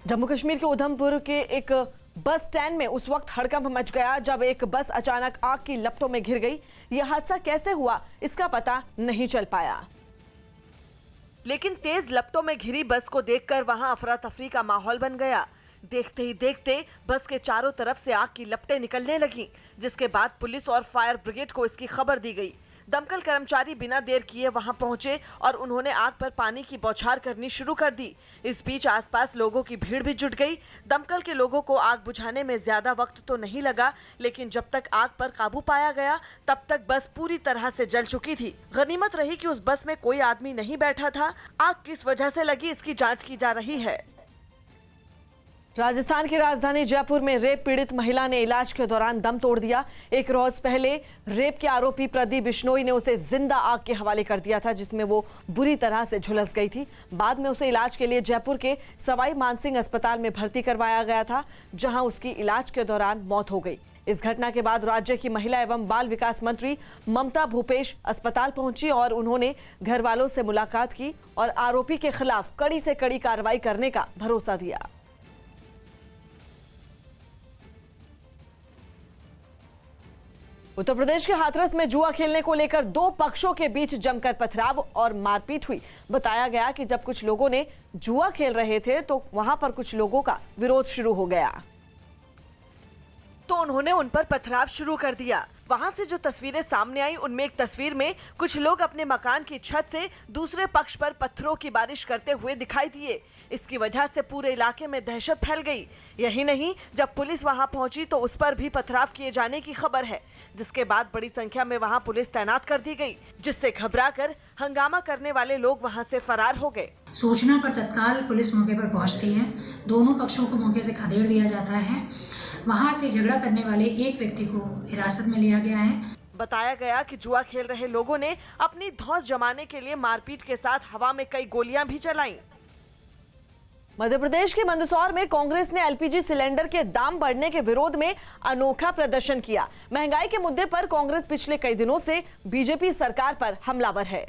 जम्मू कश्मीर के उधमपुर के एक बस स्टैंड में उस वक्त हड़कंप मच गया जब एक बस अचानक आग की लपटों में घिर गई। यह हादसा कैसे हुआ इसका पता नहीं चल पाया, लेकिन तेज लपटों में घिरी बस को देखकर वहां अफरा तफरी का माहौल बन गया। देखते ही देखते बस के चारों तरफ से आग की लपटें निकलने लगीं, जिसके बाद पुलिस और फायर ब्रिगेड को इसकी खबर दी गई। दमकल कर्मचारी बिना देर किए वहां पहुंचे और उन्होंने आग पर पानी की बौछार करनी शुरू कर दी। इस बीच आसपास लोगों की भीड़ भी जुट गई। दमकल के लोगों को आग बुझाने में ज्यादा वक्त तो नहीं लगा, लेकिन जब तक आग पर काबू पाया गया तब तक बस पूरी तरह से जल चुकी थी। गनीमत रही कि उस बस में कोई आदमी नहीं बैठा था। आग किस वजह से लगी इसकी जाँच की जा रही है। राजस्थान की राजधानी जयपुर में रेप पीड़ित महिला ने इलाज के दौरान दम तोड़ दिया। एक रोज पहले रेप के आरोपी प्रदीप बिश्नोई ने उसे जिंदा आग के हवाले कर दिया था, जिसमें वो बुरी तरह से झुलस गई थी। बाद में उसे इलाज के लिए जयपुर के सवाई मानसिंह अस्पताल में भर्ती करवाया गया था, जहां उसकी इलाज के दौरान मौत हो गई। इस घटना के बाद राज्य की महिला एवं बाल विकास मंत्री ममता भूपेश अस्पताल पहुंची और उन्होंने घर वालों से मुलाकात की और आरोपी के खिलाफ कड़ी से कड़ी कार्रवाई करने का भरोसा दिया। उत्तर प्रदेश के हाथरस में जुआ खेलने को लेकर दो पक्षों के बीच जमकर पथराव और मारपीट हुई। बताया गया कि जब कुछ लोगों ने जुआ खेल रहे थे तो वहां पर कुछ लोगों का विरोध शुरू हो गया, तो उन्होंने उन पर पथराव शुरू कर दिया। वहां से जो तस्वीरें सामने आई उनमें एक तस्वीर में कुछ लोग अपने मकान की छत से दूसरे पक्ष पर पत्थरों की बारिश करते हुए दिखाई दिए। इसकी वजह से पूरे इलाके में दहशत फैल गई। यही नहीं, जब पुलिस वहां पहुंची तो उस पर भी पथराव किए जाने की खबर है, जिसके बाद बड़ी संख्या में वहां पुलिस तैनात कर दी गई, जिससे घबराकर हंगामा करने वाले लोग वहां से फरार हो गए। सूचना पर तत्काल पुलिस मौके पर पहुंचती है। दोनों पक्षों को मौके से खदेड़ दिया जाता है। वहां से झगड़ा करने वाले एक व्यक्ति को हिरासत में लिया गया है। बताया गया कि जुआ खेल रहे लोगों ने अपनी धौंस जमाने के लिए मारपीट के साथ हवा में कई गोलियां भी चलाईं। मध्य प्रदेश के मंदसौर में कांग्रेस ने एलपीजी सिलेंडर के दाम बढ़ने के विरोध में अनोखा प्रदर्शन किया। महंगाई के मुद्दे पर कांग्रेस पिछले कई दिनों से बीजेपी सरकार पर हमलावर है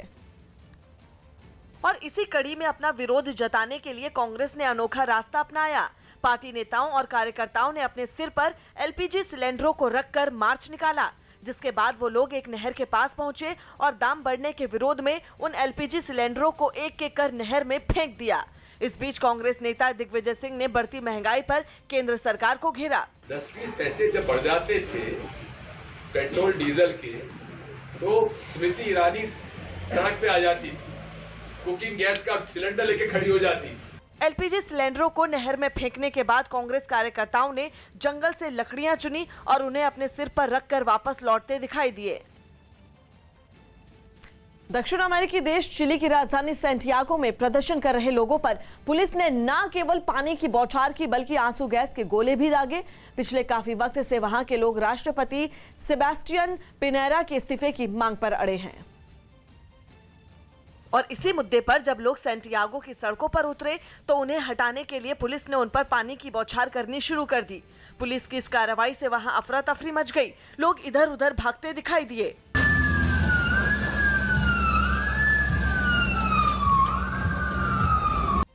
और इसी कड़ी में अपना विरोध जताने के लिए कांग्रेस ने अनोखा रास्ता अपनाया। पार्टी नेताओं और कार्यकर्ताओं ने अपने सिर पर एलपीजी सिलेंडरों को रखकर मार्च निकाला, जिसके बाद वो लोग एक नहर के पास पहुंचे और दाम बढ़ने के विरोध में उन एलपीजी सिलेंडरों को एक एक कर नहर में फेंक दिया। इस बीच कांग्रेस नेता दिग्विजय सिंह ने बढ़ती महंगाई पर केंद्र सरकार को घेरा। 10-20 पैसे जब बढ़ जाते थे पेट्रोल डीजल के, तो स्मृति ईरानी सड़क पे आ जाती थी, कुकिंग गैस का सिलेंडर लेके खड़ी हो जाती। एलपीजी सिलेंडरों को नहर में फेंकने के बाद कांग्रेस कार्यकर्ताओं ने जंगल से लकड़ियां चुनी और उन्हें अपने सिर पर रखकर वापस लौटते दिखाई दिए। दक्षिण अमेरिकी देश चिली की राजधानी सैंटियागो में प्रदर्शन कर रहे लोगों पर पुलिस ने न केवल पानी की बौछार की बल्कि आंसू गैस के गोले भी दागे। पिछले काफी वक्त से वहां के लोग राष्ट्रपति सेबेस्टियन पिनेरा के इस्तीफे की मांग पर अड़े हैं और इसी मुद्दे पर जब लोग सैंटियागो की सड़कों पर उतरे तो उन्हें हटाने के लिए पुलिस ने उन पर पानी की बौछार करनी शुरू कर दी। पुलिस की इस कार्रवाई से वहां अफरा तफरी मच गई। लोग इधर उधर भागते दिखाई दिए।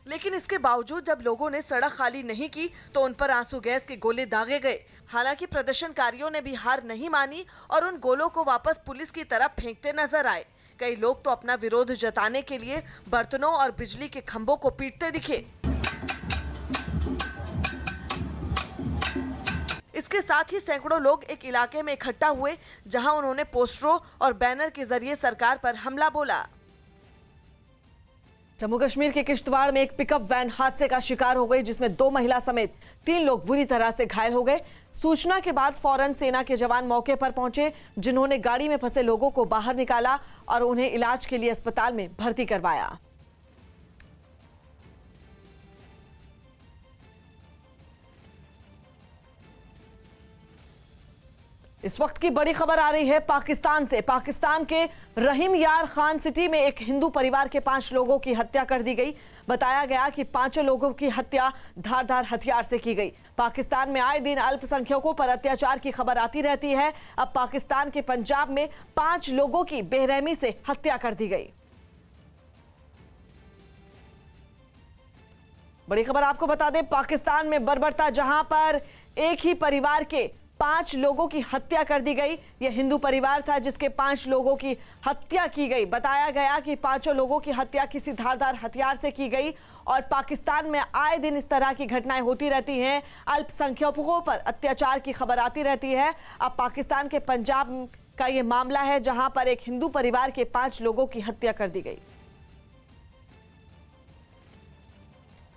लेकिन इसके बावजूद जब लोगों ने सड़क खाली नहीं की तो उन पर आंसू गैस के गोले दागे गए। हालांकि प्रदर्शनकारियों ने भी हार नहीं मानी और उन गोलों को वापस पुलिस की तरफ फेंकते नजर आए। कई लोग तो अपना विरोध जताने के लिए बर्तनों और बिजली के खंभों को पीटते दिखे। इसके साथ ही सैकड़ों लोग एक इलाके में इकट्ठा हुए जहां उन्होंने पोस्टरों और बैनर के जरिए सरकार पर हमला बोला। जम्मू कश्मीर के किश्तवाड़ में एक पिकअप वैन हादसे का शिकार हो गई, जिसमें 2 महिला समेत 3 लोग बुरी तरह से घायल हो गए। सूचना के बाद फौरन सेना के जवान मौके पर पहुंचे, जिन्होंने गाड़ी में फंसे लोगों को बाहर निकाला और उन्हें इलाज के लिए अस्पताल में भर्ती करवाया। इस वक्त की बड़ी खबर आ रही है पाकिस्तान से। पाकिस्तान के रहीम यार खान सिटी में एक हिंदू परिवार के 5 लोगों की हत्या कर दी गई। बताया गया कि 5 लोगों की हत्या धारदार हथियार से की गई। पाकिस्तान में आए दिन अल्पसंख्यकों पर अत्याचार की खबर आती रहती है। अब पाकिस्तान के पंजाब में 5 लोगों की बेरहमी से हत्या कर दी गई। बड़ी खबर आपको बता दें, पाकिस्तान में बर्बरता, जहां पर एक ही परिवार के 5 लोगों की हत्या कर दी गई। यह हिंदू परिवार था जिसके 5 लोगों की हत्या की गई। बताया गया कि 5 लोगों की हत्या किसी धारदार हथियार से की गई और पाकिस्तान में आए दिन इस तरह की घटनाएं होती रहती हैं। अल्पसंख्यकों पर अत्याचार की खबर आती रहती है। अब पाकिस्तान के पंजाब का यह मामला है जहां पर एक हिंदू परिवार के 5 लोगों की हत्या कर दी गई।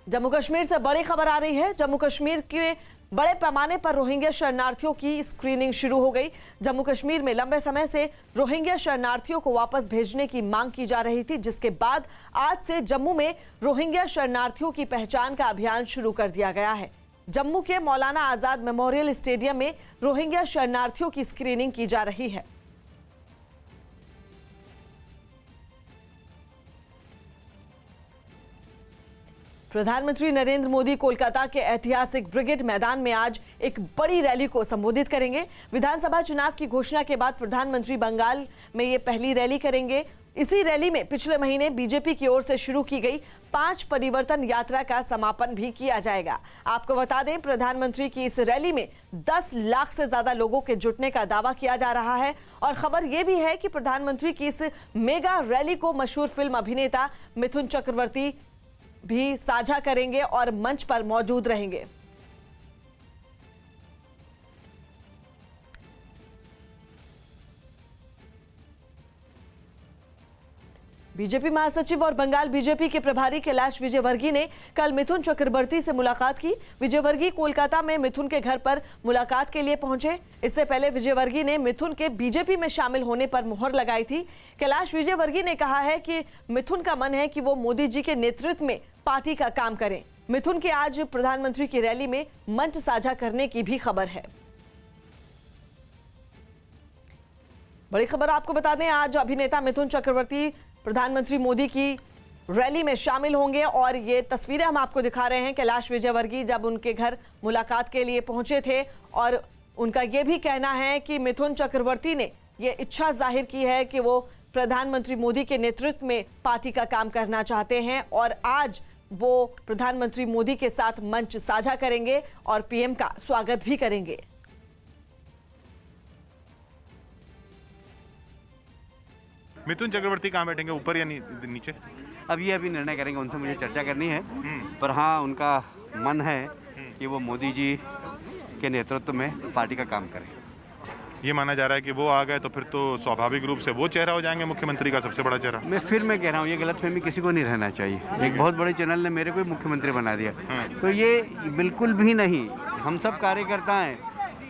जम्मू कश्मीर से बड़ी खबर आ रही है। जम्मू कश्मीर के बड़े पैमाने पर रोहिंग्या शरणार्थियों की स्क्रीनिंग शुरू हो गई। जम्मू कश्मीर में लंबे समय से रोहिंग्या शरणार्थियों को वापस भेजने की मांग की जा रही थी, जिसके बाद आज से जम्मू में रोहिंग्या शरणार्थियों की पहचान का अभियान शुरू कर दिया गया है। जम्मू के मौलाना आजाद मेमोरियल स्टेडियम में रोहिंग्या शरणार्थियों की स्क्रीनिंग की जा रही है। प्रधानमंत्री नरेंद्र मोदी कोलकाता के ऐतिहासिक ब्रिगेड मैदान में आज एक बड़ी रैली को संबोधित करेंगे। विधानसभा चुनाव की घोषणा के बाद प्रधानमंत्री बंगाल में ये पहली रैली करेंगे। इसी रैली में पिछले महीने बीजेपी की ओर से शुरू की गई 5 परिवर्तन यात्रा का समापन भी किया जाएगा। आपको बता दें, प्रधानमंत्री की इस रैली में 10 लाख से ज्यादा लोगों के जुटने का दावा किया जा रहा है और खबर यह भी है कि प्रधानमंत्री की इस मेगा रैली को मशहूर फिल्म अभिनेता मिथुन चक्रवर्ती भी साझा करेंगे और मंच पर मौजूद रहेंगे। बीजेपी महासचिव और बंगाल बीजेपी के प्रभारी कैलाश विजयवर्गीय ने कल मिथुन चक्रवर्ती से मुलाकात की। विजयवर्गीय कोलकाता में मिथुन के घर पर मुलाकात के लिए पहुंचे। इससे पहले विजयवर्गीय ने मिथुन के बीजेपी में शामिल होने पर मुहर लगाई थी। कैलाश विजयवर्गीय ने कहा है कि मिथुन का मन है कि वो मोदी जी के नेतृत्व में पार्टी का काम करें। मिथुन के आज प्रधानमंत्री की रैली में मंच साझा करने की भी खबर है। बड़ी खबर आपको बता दें, आज अभिनेता मिथुन चक्रवर्ती प्रधानमंत्री मोदी की रैली में शामिल होंगे और ये तस्वीरें हम आपको दिखा रहे हैं। कैलाश विजयवर्गीय जब उनके घर मुलाकात के लिए पहुंचे थे और उनका ये भी कहना है कि मिथुन चक्रवर्ती ने ये इच्छा जाहिर की है कि वो प्रधानमंत्री मोदी के नेतृत्व में पार्टी का काम करना चाहते हैं और आज वो प्रधानमंत्री मोदी के साथ मंच साझा करेंगे और पीएम का स्वागत भी करेंगे। मिथुन चक्रवर्ती कहाँ बैठेंगे, ऊपर या नीचे? अब ये अभी निर्णय करेंगे, उनसे मुझे चर्चा करनी है। पर हाँ, उनका मन है कि वो मोदी जी के नेतृत्व में पार्टी का काम करें। ये माना जा रहा है कि वो आ गए तो फिर तो स्वाभाविक रूप से वो चेहरा हो जाएंगे मुख्यमंत्री का, सबसे बड़ा चेहरा। मैं कह रहा हूँ, ये गलतफहमी किसी को नहीं रहना चाहिए। एक बहुत बड़े चैनल ने मेरे को मुख्यमंत्री बना दिया, तो ये बिल्कुल भी नहीं। हम सब कार्यकर्ता हैं,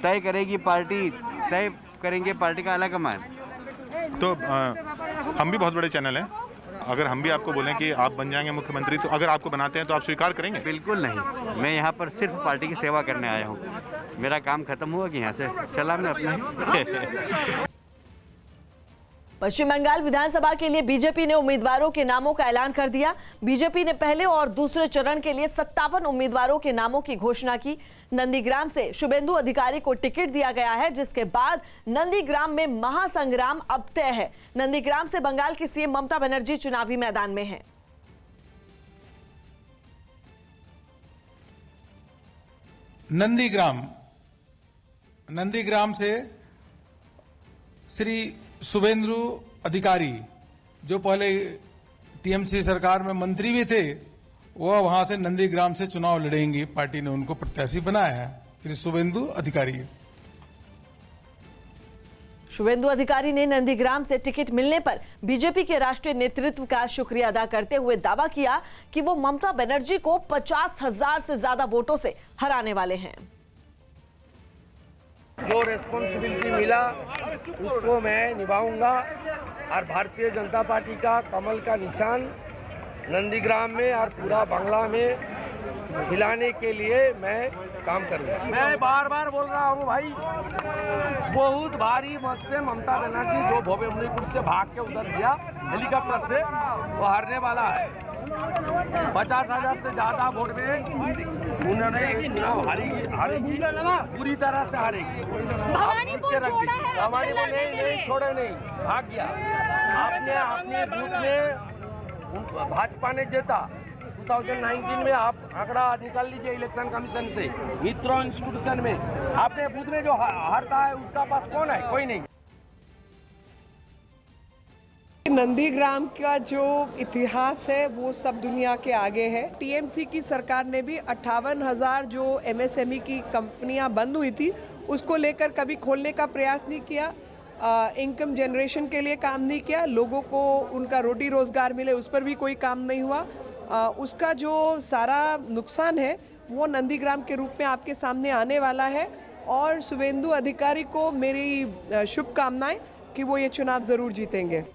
तय करेगी पार्टी, तय करेंगे पार्टी का आला कमान। तो हम भी बहुत बड़े चैनल हैं, अगर हम भी आपको बोलें कि आप बन जाएंगे मुख्यमंत्री, तो अगर आपको बनाते हैं तो आप स्वीकार करेंगे? बिल्कुल नहीं, मैं यहाँ पर सिर्फ पार्टी की सेवा करने आया हूँ। मेरा काम खत्म हुआ कि यहाँ से चला मैं अपना। पश्चिम बंगाल विधानसभा के लिए बीजेपी ने उम्मीदवारों के नामों का ऐलान कर दिया। बीजेपी ने पहले और दूसरे चरण के लिए 57 उम्मीदवारों के नामों की घोषणा की। नंदीग्राम से शुभेंदु अधिकारी को टिकट दिया गया है, जिसके बाद नंदीग्राम में महासंग्राम अब तय है। नंदीग्राम से बंगाल की सीएम ममता बनर्जी चुनावी मैदान में हैं। नंदीग्राम से श्री शुभेंदु अधिकारी, जो पहले टीएमसी सरकार में मंत्री भी थे, वह वहां से नंदीग्राम से चुनाव लड़ेंगे। पार्टी ने उनको प्रत्याशी बनाया है, श्री शुभेंदु अधिकारी। शुभेंदु अधिकारी ने नंदीग्राम से टिकट मिलने पर बीजेपी के राष्ट्रीय नेतृत्व का शुक्रिया अदा करते हुए दावा किया कि वो ममता बनर्जी को 50,000 से ज्यादा वोटों से हराने वाले हैं। जो रेस्पॉन्सिबिलिटी मिला उसको मैं निभाऊंगा और भारतीय जनता पार्टी का कमल का निशान नंदीग्राम में और पूरा बांग्ला में हिलाने के लिए मैं काम करूंगा। मैं बार बार बोल रहा हूं भाई, बहुत भारी मत से ममता बनर्जी जो भोवेमुनीपुर से भाग के उधर गया हेलीकॉप्टर से, वो हारने वाला है। 50,000 से ज्यादा वोट में उन्होंने चुनाव हारेगी, पूरी तरह से हारेगी। भवानी नहीं छोड़े, नहीं भाग गया। आपने अपने बूथ में भाजपा ने जीता, 2019 में आप आंकड़ा निकाल लीजिए इलेक्शन कमीशन से, मित्रों इंस्टीट्यूशन में आपने बूथ में जो हारता है उसका पास कौन है? कोई नहीं। नंदीग्राम का जो इतिहास है वो सब दुनिया के आगे है। टीएमसी की सरकार ने भी 58,000 जो एमएसएमई की कंपनियां बंद हुई थी उसको लेकर कभी खोलने का प्रयास नहीं किया, इनकम जनरेशन के लिए काम नहीं किया, लोगों को उनका रोटी रोजगार मिले उस पर भी कोई काम नहीं हुआ। उसका जो सारा नुकसान है वो नंदीग्राम के रूप में आपके सामने आने वाला है और शुभेंदु अधिकारी को मेरी शुभकामनाएं कि वो ये चुनाव जरूर जीतेंगे।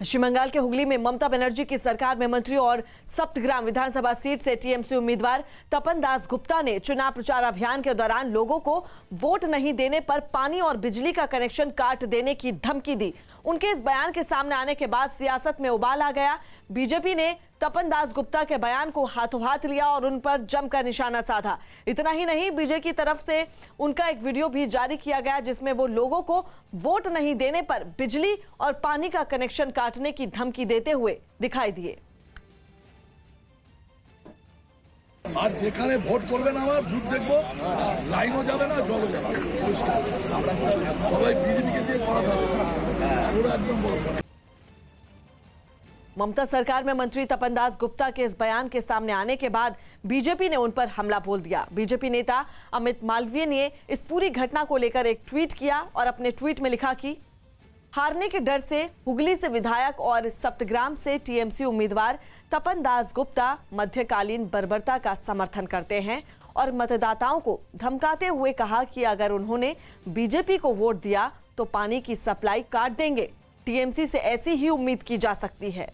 पश्चिम बंगाल के हुगली में ममता बनर्जी की सरकार में मंत्री और सप्तग्राम विधानसभा सीट से टीएमसी उम्मीदवार तपन दास गुप्ता ने चुनाव प्रचार अभियान के दौरान लोगों को वोट नहीं देने पर पानी और बिजली का कनेक्शन काट देने की धमकी दी। उनके इस बयान के सामने आने के बाद सियासत में उबाल आ गया। बीजेपी ने तपन दास गुप्ता के बयान को हाथों हाथ लिया और उन पर जमकर निशाना साधा। इतना ही नहीं, बीजेपी की तरफ से उनका एक वीडियो भी जारी किया गया जिसमें वो लोगों को वोट नहीं देने पर बिजली और पानी का कनेक्शन काटने की धमकी देते हुए दिखाई दिए। আর যেখানে ভোট করবেন আমার বুথ দেখবো, লাইনও যাবে না, জলও যাবে না, সবাই বিজেপিকে দিয়ে করা থাকবে, ওরা একদম বড়। ममता सरकार में मंत्री तपन दास गुप्ता के इस बयान के सामने आने के बाद बीजेपी ने उन पर हमला बोल दिया। बीजेपी नेता अमित मालवीय ने इस पूरी घटना को लेकर एक ट्वीट किया और अपने ट्वीट में लिखा कि हारने के डर से हुगली से विधायक और सप्तग्राम से टीएमसी उम्मीदवार तपन दास गुप्ता मध्यकालीन बर्बरता का समर्थन करते हैं और मतदाताओं को धमकाते हुए कहा कि अगर उन्होंने बीजेपी को वोट दिया तो पानी की सप्लाई काट देंगे। टीएमसी से ऐसी ही उम्मीद की जा सकती है।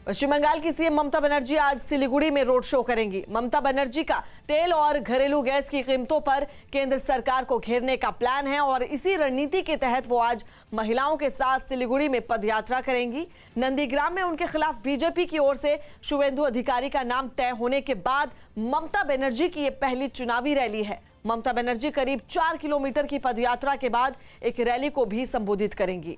पश्चिम बंगाल की सीएम ममता बनर्जी आज सिलीगुड़ी में रोड शो करेंगी। ममता बनर्जी का तेल और घरेलू गैस की कीमतों पर केंद्र सरकार को घेरने का प्लान है और इसी रणनीति के तहत वो आज महिलाओं के साथ सिलीगुड़ी में पदयात्रा करेंगी। नंदीग्राम में उनके खिलाफ बीजेपी की ओर से शुभेंदु अधिकारी का नाम तय होने के बाद ममता बनर्जी की ये पहली चुनावी रैली है। ममता बनर्जी करीब 4 किलोमीटर की पदयात्रा के बाद एक रैली को भी संबोधित करेंगी।